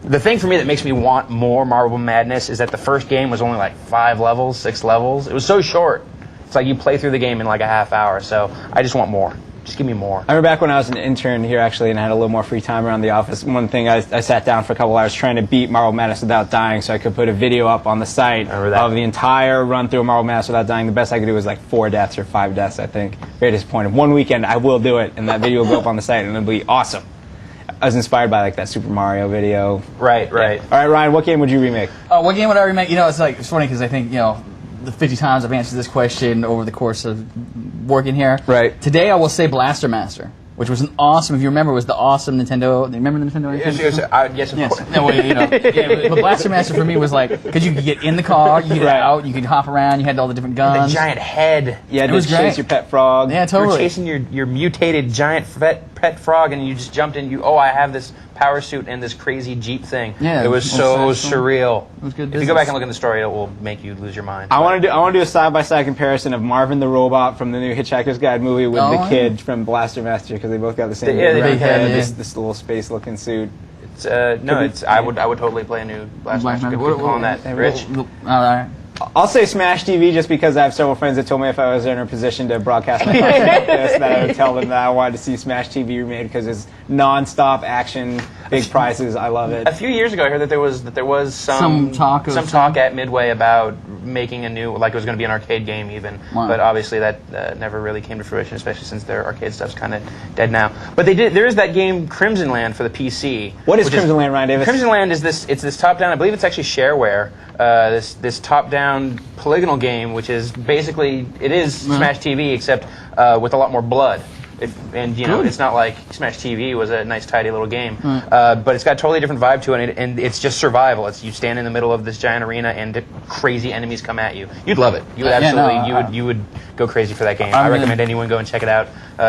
the thing for me that makes me want more Marble Madness is that the first game was only like 5 levels, 6 levels. It was so short. It's like you play through the game in like a half hour. So I just want more. Just give me more. I remember back when I was an intern here, actually, and I had a little more free time around the office. One thing, I sat down for a couple hours trying to beat Marble Madness without dying, so I could put a video up on the site of the entire run through Marble Madness without dying. The best I could do was like 4 deaths or 5 deaths, I think. Very disappointed. One weekend, I will do it, and that video will go up on the site, and it'll be awesome. I was inspired by like that Super Mario video. Right. All right, Ryan, what game would you remake? What game would I remake? It's funny because I think, the 50 times I've answered this question over the course of working here. Right. Today I will say Blaster Master, which was an awesome, if you remember, was the awesome Nintendo. Do you remember the Nintendo? Yes, of course. No, but Blaster Master for me was like, because you could get in the car, you could get out, you could hop around, you had all the different guns. The giant head. Yeah, it was chase your pet frog. Yeah, totally. You were chasing your mutated giant pet frog, and you just jumped in. I have this power suit and this crazy Jeep thing. Yeah, it was so surreal. It was good if you go back and look at the story, it will make you lose your mind. I want to do a side-by-side comparison of Marvin the Robot from the new Hitchhiker's Guide movie with the kid from Blaster Master, because they both got the same big head, this little space-looking suit. I would totally play a new Blaster Master. Good on that, Rich. All right. I'll say Smash TV just because I have several friends that told me if I was in a position to broadcast my content like this, that I would tell them that I wanted to see Smash TV remade because it's non-stop action, big prizes. I love it. A few years ago, I heard that there was some talk at Midway about making a new, like it was going to be an arcade game even, but obviously that never really came to fruition, especially since their arcade stuff's kind of dead now. But there is that game Crimson Land for the PC. What is Crimson Land, Ryan Davis? Crimson Land is this top-down, I believe it's actually shareware, this top-down polygonal game, which is basically, it is Smash TV except with a lot more blood. It's not like Smash TV was a nice, tidy little game, but it's got a totally different vibe to it, and it's just survival. You stand in the middle of this giant arena, and crazy enemies come at you. You'd love it. You would absolutely, you would go crazy for that game. I recommend anyone go and check it out.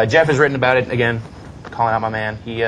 Jeff has written about it again, calling out my man. He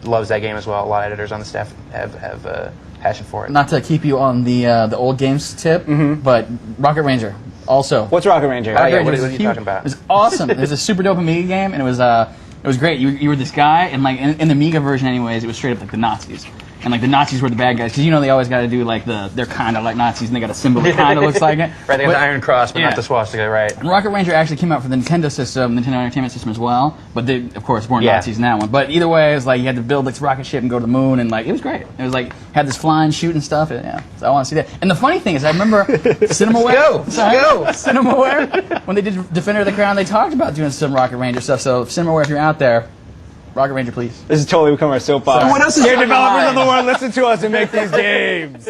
loves that game as well. A lot of editors on the staff have passion for it. Not to keep you on the old games tip, but Rocket Ranger. Also, what's Rocket Ranger? What are you talking about? It was awesome. It was a super dope Amiga game, and it was great. You were this guy, and like in the Amiga version, anyways, it was straight up like the Nazis. and like the Nazis were the bad guys, because you know they always got to do like they're kind of like Nazis, and they got a symbol that kind of looks like it. Right, they got the Iron Cross, but not the swastika, right? And Rocket Ranger actually came out for the Nintendo system, Nintendo Entertainment System as well, but they, of course, weren't Nazis in that one. But either way, it was like you had to build this rocket ship and go to the moon, and like it was great. It was like had this flying, shooting stuff. Yeah, so I want to see that. And the funny thing is, I remember CinemaWare. CinemaWare. When they did Defender of the Crown, they talked about doing some Rocket Ranger stuff. So CinemaWare, if you're out there, Rocket Ranger, please. This is totally becoming our soapbox. So what else is Game developers of the world, listen to us and make these games.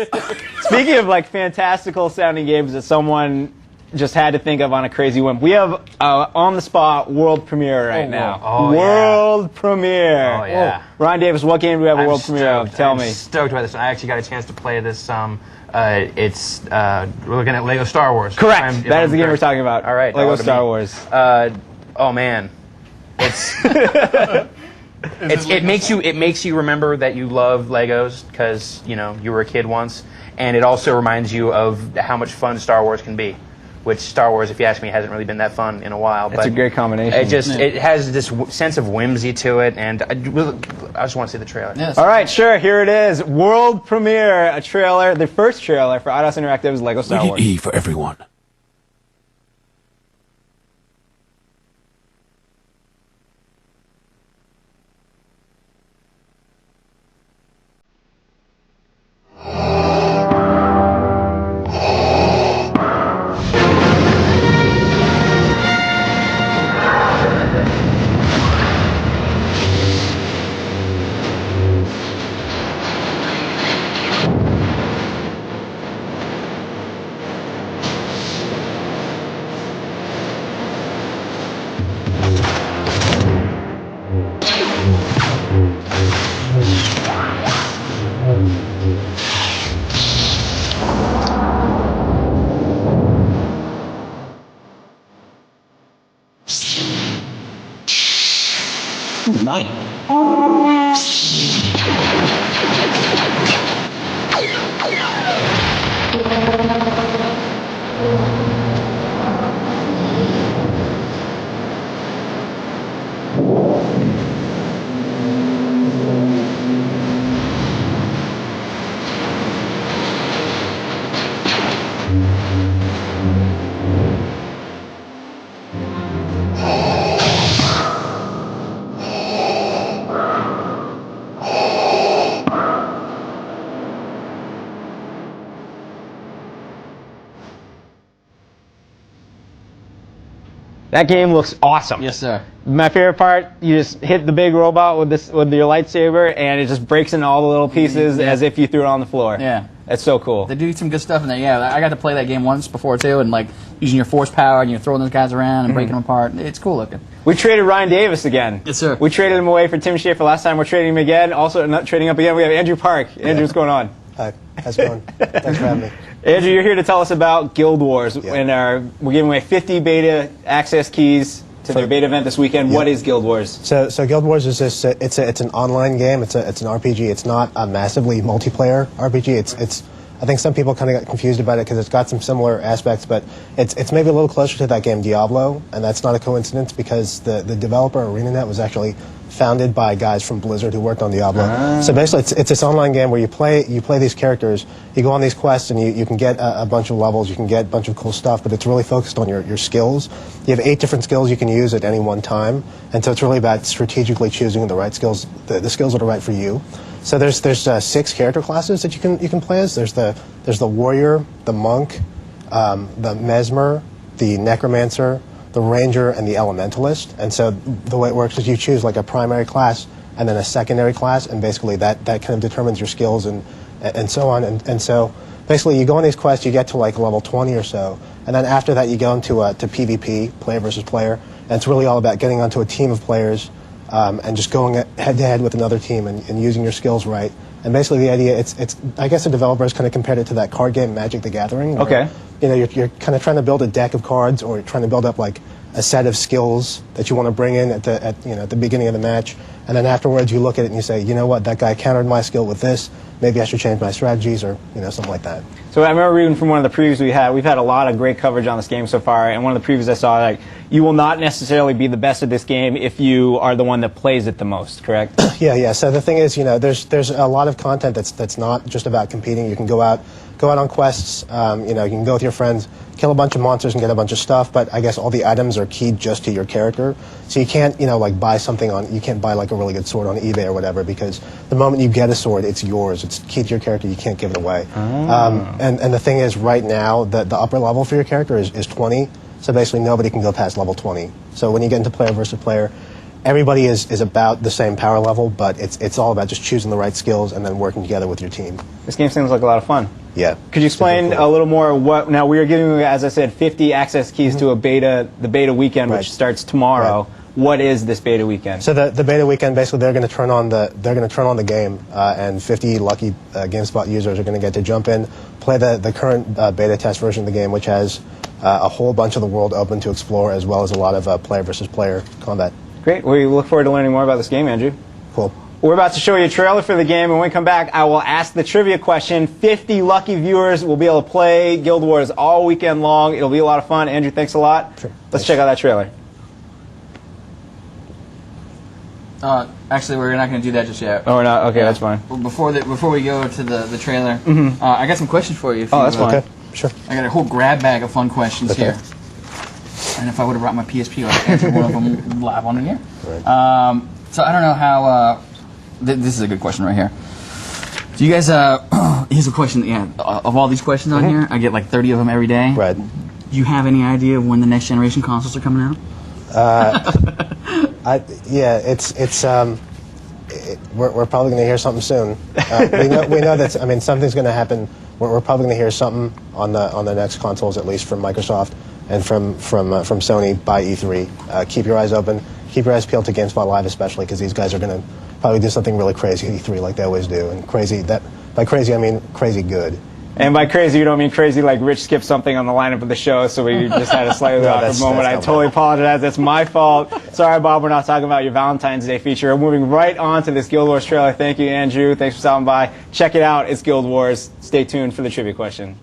Speaking of like fantastical sounding games that someone just had to think of on a crazy whim, we have on the spot world premiere right now. Oh, world premiere. Oh yeah. Ryan Davis, what game do we have a world premiere of? Tell me. I'm stoked about this. I actually got a chance to play this. We're looking at Lego Star Wars. Correct. That is the game we're talking about. All right. Lego Star Wars. Oh man, it's it makes you remember that you love Legos because you know you were a kid once, and it also reminds you of how much fun Star Wars can be. Which Star Wars, if you ask me, hasn't really been that fun in a while. It's a great combination. It has this sense of whimsy to it, and I just want to see the trailer. Yes. All right, sure. Here it is. World premiere, a trailer, the first trailer for Eidos Interactive's Lego Star Wars. Rated E for everyone. That game looks awesome. Yes, sir. My favorite part, you just hit the big robot with your lightsaber, and it just breaks into all the little pieces as if you threw it on the floor. Yeah. That's so cool. They do some good stuff in there. Yeah, I got to play that game once before too, and like using your force power and you're throwing those guys around and breaking them apart. It's cool looking. We traded Ryan Davis again. Yes, sir. We traded him away for Tim Schafer last time. We're trading him again. Also, not trading up again. We have Andrew Park. Andrew, what's going on? Hi. How's it going? Thanks for having me. Andrew, you're here to tell us about Guild Wars. Yeah. And we're giving away 50 beta access keys to their beta event this weekend. Yeah. What is Guild Wars? So Guild Wars is this. It's an online game. It's an RPG. It's not a massively multiplayer RPG. It's. I think some people kind of got confused about it because it's got some similar aspects, but it's maybe a little closer to that game Diablo, and that's not a coincidence because the developer ArenaNet was actually founded by guys from Blizzard who worked on Diablo. So basically, it's this online game where you play these characters, you go on these quests, and you can get a bunch of levels, you can get a bunch of cool stuff, but it's really focused on your skills. You have 8 different skills you can use at any one time, and so it's really about strategically choosing the right skills, the skills that are right for you. So there's 6 character classes that you can play as. There's the warrior, the monk, the mesmer, the necromancer, the ranger, and the elementalist. And so the way it works is you choose like a primary class and then a secondary class, and basically that kind of determines your skills and so on. And so basically you go on these quests, you get to like level 20 or so, and then after that you go into to PvP, player versus player, and it's really all about getting onto a team of players and just going head to head with another team and using your skills right. And basically the idea, it's I guess the developers kind of compared it to that card game Magic the Gathering. Where, you know, you're kind of trying to build a deck of cards, or you're trying to build up like a set of skills that you want to bring in at the beginning of the match, and then afterwards you look at it and you say, you know what, that guy countered my skill with this. Maybe I should change my strategies, or something like that. So I remember reading from one of the previews we've had a lot of great coverage on this game so far, and one of the previews I saw, like, you will not necessarily be the best at this game if you are the one that plays it the most, correct? Yeah. So the thing is, there's a lot of content that's not just about competing. You can go out on quests. You can go with your friends, kill a bunch of monsters and get a bunch of stuff. But I guess all the items are keyed just to your character. So you can't, buy something you can't buy like a really good sword on eBay or whatever, because the moment you get a sword, it's yours. It's keyed to your character. You can't give it away. And the thing is, right now, the upper level for your character is 20. So basically, nobody can go past level 20. So when you get into player versus player, everybody is about the same power level, but it's all about just choosing the right skills and then working together with your team. This game seems like a lot of fun. Yeah. Could you explain a little more what? Now we are giving you, as I said, 50 access keys to the beta weekend, which starts tomorrow. Right. What is this beta weekend? So the beta weekend, basically, they're going to turn on the game, and 50 lucky GameSpot users are going to get to jump in, play the current beta test version of the game, which has a whole bunch of the world open to explore, as well as a lot of player versus player combat. Great. We look forward to learning more about this game, Andrew. Cool. We're about to show you a trailer for the game, and when we come back, I will ask the trivia question. 50 lucky viewers will be able to play Guild Wars all weekend long. It'll be a lot of fun. Andrew, thanks a lot. Sure. Let's check out that trailer. Actually, we're not going to do that just yet. Oh, we're not? Okay, that's fine. Before we go to the trailer, I got some questions for you. That's fine. Okay, sure. I got a whole grab bag of fun questions here. And if I would have brought my PSP, I would have answered one of them live on the air. Right. So I don't know how... this is a good question right here. Do you guys... here's a question, of all these questions on here, I get like 30 of them every day. Right. Do you have any idea of when the next generation consoles are coming out? We're probably going to hear something soon. We know that. I mean, something's going to happen. We're probably going to hear something on the next consoles, at least from Microsoft and from Sony by E3. Keep your eyes open. Keep your eyes peeled to GameSpot Live, especially, because these guys are going to probably do something really crazy at E3, like they always do. And crazy, by crazy I mean crazy good. And by crazy, you don't mean crazy like Rich skipped something on the lineup of the show, so we just had a slightly awkward moment. I totally apologize. That's my fault. Sorry, Bob, we're not talking about your Valentine's Day feature. We're moving right on to this Guild Wars trailer. Thank you, Andrew. Thanks for stopping by. Check it out. It's Guild Wars. Stay tuned for the trivia question.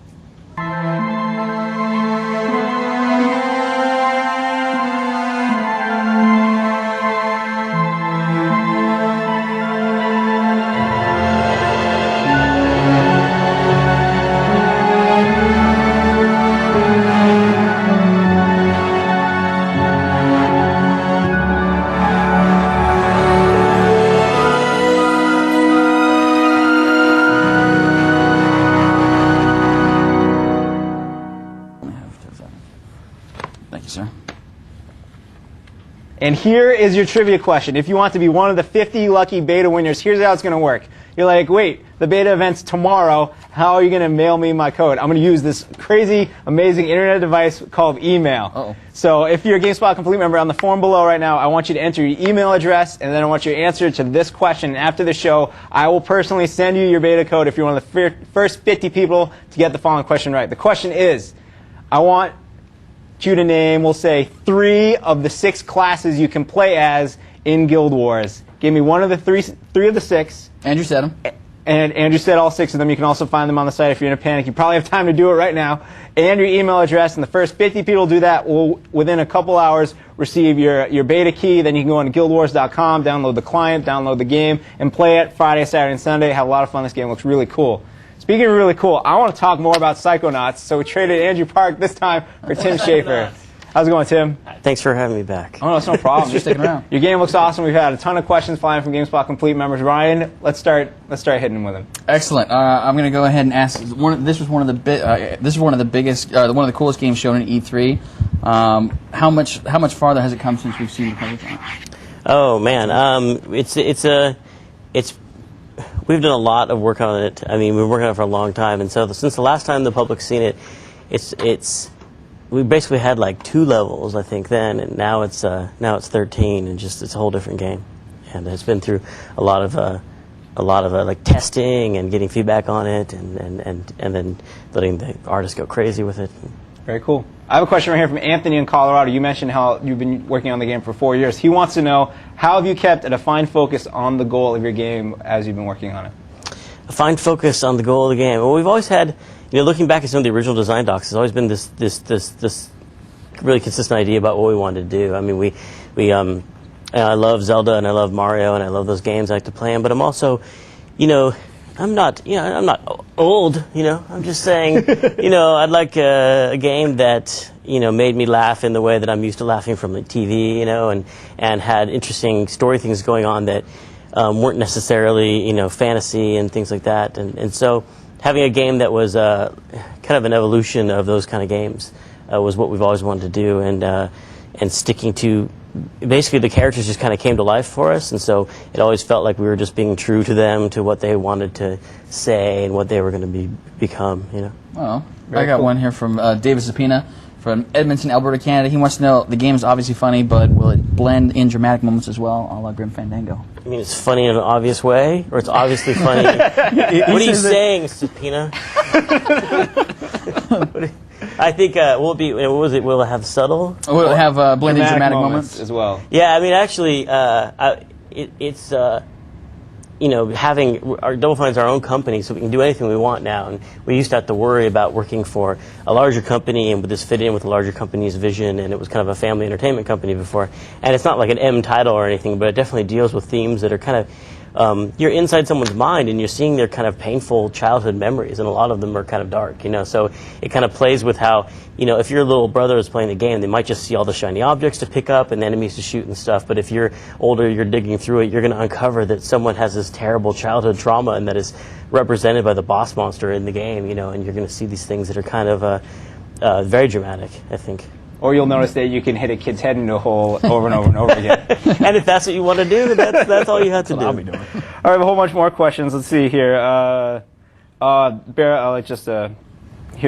And here is your trivia question. If you want to be one of the 50 lucky beta winners, here's how it's going to work. You're like, wait, the beta event's tomorrow. How are you going to mail me my code? I'm going to use this crazy, amazing internet device called email. Uh-oh. So if you're a GameSpot Complete member, on the form below right now, I want you to enter your email address, and then I want your answer to this question. And after the show, I will personally send you your beta code if you're one of the first 50 people to get the following question right. The question is, I want you to name, we'll say, 3 of the 6 classes you can play as in Guild Wars. Give me one of the three of the 6. Andrew said them. And Andrew said all 6 of them. You can also find them on the site if you're in a panic. You probably have time to do it right now. And your email address. And the first 50 people do that will, within a couple hours, receive your beta key. Then you can go on guildwars.com, download the client, download the game, and play it Friday, Saturday, and Sunday. Have a lot of fun. This game looks really cool. Speaking of really cool, I want to talk more about Psychonauts, so we traded Andrew Park this time for Tim Schafer. How's it going, Tim? Thanks for having me back. Oh, no, it's no problem. Just sticking around. Your game looks awesome. We've had a ton of questions flying from GameSpot Complete members. Ryan, let's start hitting them with them. Excellent. I'm going to go ahead and ask. This is one of the biggest, one of the coolest games shown in E3. How much farther has it come since we've seen the coverage on it? Oh man, we've done a lot of work on it. I mean, we've been working on it for a long time, and so since the last time the public's seen it, we basically had like 2 levels, I think, then, and now it's 13, and just it's a whole different game, and it's been through a lot of like testing and getting feedback on it, and then letting the artists go crazy with it. Very cool. I have a question right here from Anthony in Colorado. You mentioned how you've been working on the game for 4 years. He wants to know, how have you kept a defined focus on the goal of your game as you've been working on it? A fine focus on the goal of the game. Well, we've always had, looking back at some of the original design docs, there's always been this really consistent idea about what we wanted to do. I mean, I love Zelda and I love Mario and I love those games. I like to play them, but I'm also, I'm not old. I'm just saying, I'd like a game that made me laugh in the way that I'm used to laughing from the TV, and had interesting story things going on that weren't necessarily fantasy and things like that. And so having a game that was kind of an evolution of those kind of games was what we've always wanted to do, and sticking to. Basically, the characters just kind of came to life for us, and so it always felt like we were just being true to them, to what they wanted to say and what they were going to become. Well, I got one here from David Zapina from Edmonton, Alberta, Canada. He wants to know, the game is obviously funny, but will it blend in dramatic moments as well, a la Grim Fandango? I mean, it's funny in an obvious way, or it's obviously funny. What are you saying, Zapina? I think will it be? What was it? Will it have subtle? Will it have blended dramatic moments as well? Yeah, I mean, actually, it's having Double Fine's our own company, so we can do anything we want now. And we used to have to worry about working for a larger company, and would this fit in with a larger company's vision? And it was kind of a family entertainment company before. And it's not like an M title or anything, but it definitely deals with themes that are kind of. You're inside someone's mind and you're seeing their kind of painful childhood memories, and a lot of them are kind of dark, so it kind of plays with how, if your little brother is playing the game, they might just see all the shiny objects to pick up and enemies to shoot and stuff, but if you're older, you're digging through it, you're going to uncover that someone has this terrible childhood trauma, and that is represented by the boss monster in the game, and you're going to see these things that are kind of very dramatic, I think. Or you'll notice that you can hit a kid's head into a hole over and over and over again. And if that's what you want to do, that's all you have to do. I'll be doing. All right, I have a whole bunch more questions. Let's see here. Bear, just a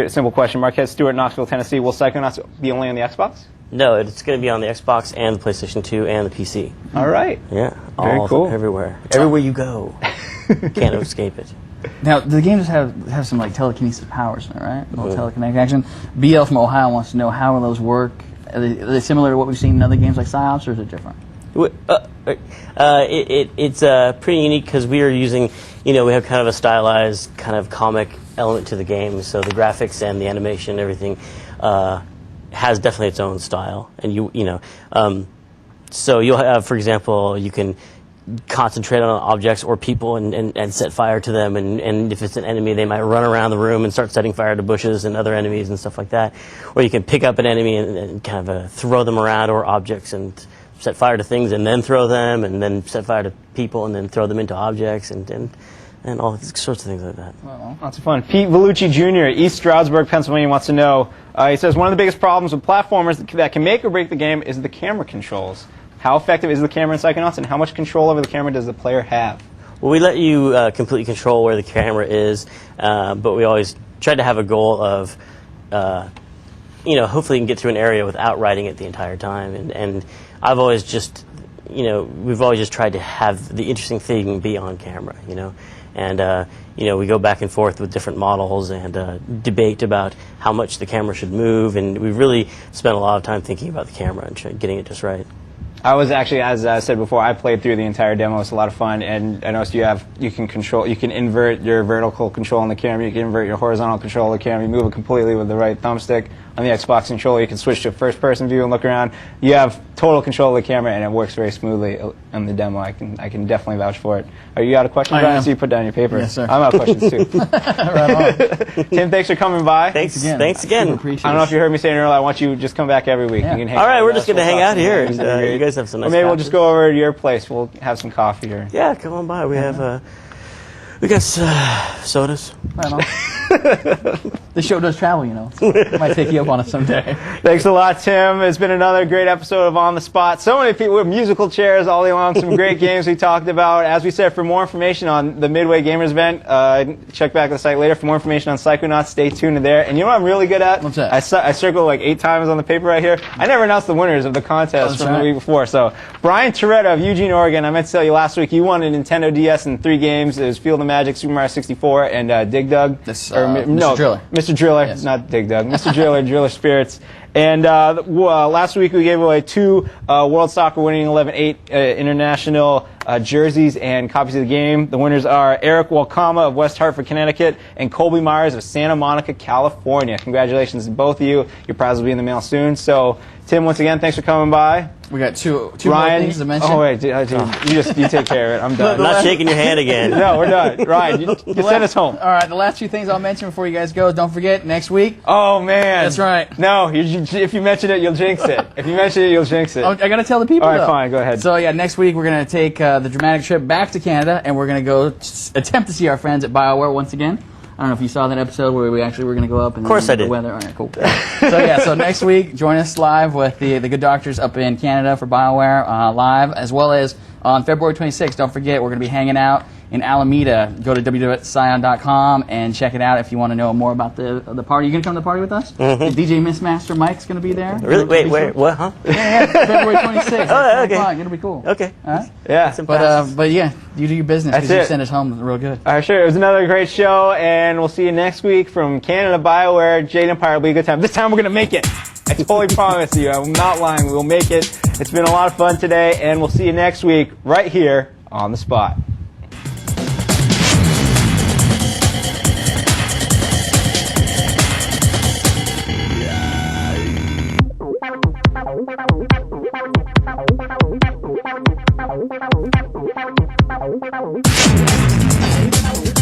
simple question. Marquez Stewart, Knoxville, Tennessee. Will Psychonauts be only on the Xbox? No, it's going to be on the Xbox and the PlayStation 2 and the PC. All right. Yeah. Very cool. Everywhere. Everywhere you go. Can't escape it. Now, the games have some telekinesis powers in it, right? A little telekinetic action. BL from Ohio wants to know, how will those work? Are they similar to what we've seen in other games like Psyops, or is it different? It's pretty unique because we are using, we have kind of a stylized kind of comic element to the game. So the graphics and the animation and everything has definitely its own style. And so you'll have, for example, you can concentrate on objects or people and set fire to them, and if it's an enemy, they might run around the room and start setting fire to bushes and other enemies and stuff like that. Or you can pick up an enemy and kind of throw them around, or objects, and set fire to things and then throw them, and then set fire to people and then throw them into objects, and all sorts of things like that. Well, lots of fun. Pete Vellucci Jr., East Stroudsburg, Pennsylvania, wants to know, he says, one of the biggest problems with platformers that can make or break the game is the camera controls. How effective is the camera in Psychonauts, and how much control over the camera does the player have? Well, we let you completely control where the camera is, but we always try to have a goal of, hopefully you can get through an area without riding it the entire time. And I've always just, we've always just tried to have the interesting thing be on camera, And, we go back and forth with different models and debate about how much the camera should move, and we've really spent a lot of time thinking about the camera and getting it just right. I was actually, as I said before, I played through the entire demo. It's a lot of fun, and I noticed you can invert your vertical control on the camera, you can invert your horizontal control of the camera, you move it completely with the right thumbstick. On the Xbox controller, you can switch to a first-person view and look around. You have total control of the camera, and it works very smoothly in the demo. I can definitely vouch for it. Are you out of questions, Brian? I see you put down your paper. Yes, sir. I'm out of questions, too. Right on. Tim, thanks for coming by. Thanks again. I appreciate I don't know if you heard me saying it earlier. I want you to just come back every week. Yeah. You can hang All right, out we're with just us. going to hang out here. And, You guys have some nice or maybe we'll just cafes. go over to your place. We'll have some coffee here. Yeah, come on by. We have we got sodas. Right on. The show does travel, Might take you up on it someday. Thanks a lot, Tim. It's been another great episode of On the Spot. So many people with musical chairs all day long. Some great games we talked about. As we said, for more information on the Midway Gamers event, check back the site later. For more information on Psychonauts, stay tuned to there. And you know what I'm really good at? What's that? I circled like 8 times on the paper right here. I never announced the winners of the contest from the week before. So Brian Toretta of Eugene, Oregon. I meant to tell you last week, you won a Nintendo DS in 3 games. It was Field of Magic, Super Mario 64, and Dig Dug. Mr. Driller. Mr. Driller, Yes. not Dig Dug. Mr. Driller, Driller Spirits. And last week we gave away 2 World Soccer Winning 11-8 international jerseys and copies of the game. The winners are Eric Walkama of West Hartford, Connecticut, and Colby Myers of Santa Monica, California. Congratulations to both of you. Your prize will be in the mail soon. So, Tim, once again, thanks for coming by. We got two Ryan, more things to mention. Oh, wait, dude, you take care of it. I'm done. I'm not shaking your hand again. No, we're done. Ryan, you send us home. All right, the last 2 things I'll mention before you guys go. Don't forget, next week. Oh, man. That's right. No, if you mention it, you'll jinx it. If you mention it, you'll jinx it. Oh, I got to tell the people, All right, though. fine, go ahead. So, yeah, next week we're going to take the dramatic trip back to Canada, and we're going to go attempt to see our friends at BioWare once again. I don't know if you saw that episode where we actually were going to go up and of course I did. The weather. All right, cool. So next week, join us live with the Good Doctors up in Canada for BioWare live, as well as on February 26th. Don't forget, we're going to be hanging out in Alameda. Go to www.scion.com and check it out if you want to know more about the party. You going to come to the party with us? Mm-hmm. DJ Missmaster Mike's going to be there. Really? Wait, what? Huh? Yeah, February 26th. Oh, okay. It'll be cool. Okay. All right? Yeah. But yeah, you do your business because you That's it. sent us home real good. All right, sure. It was another great show, and we'll see you next week from Canada BioWare. Jade Empire will be a good time. This time we're going to make it. I totally promise you. I'm not lying. We'll make it. It's been a lot of fun today, and we'll see you next week right here on the spot. Thank you.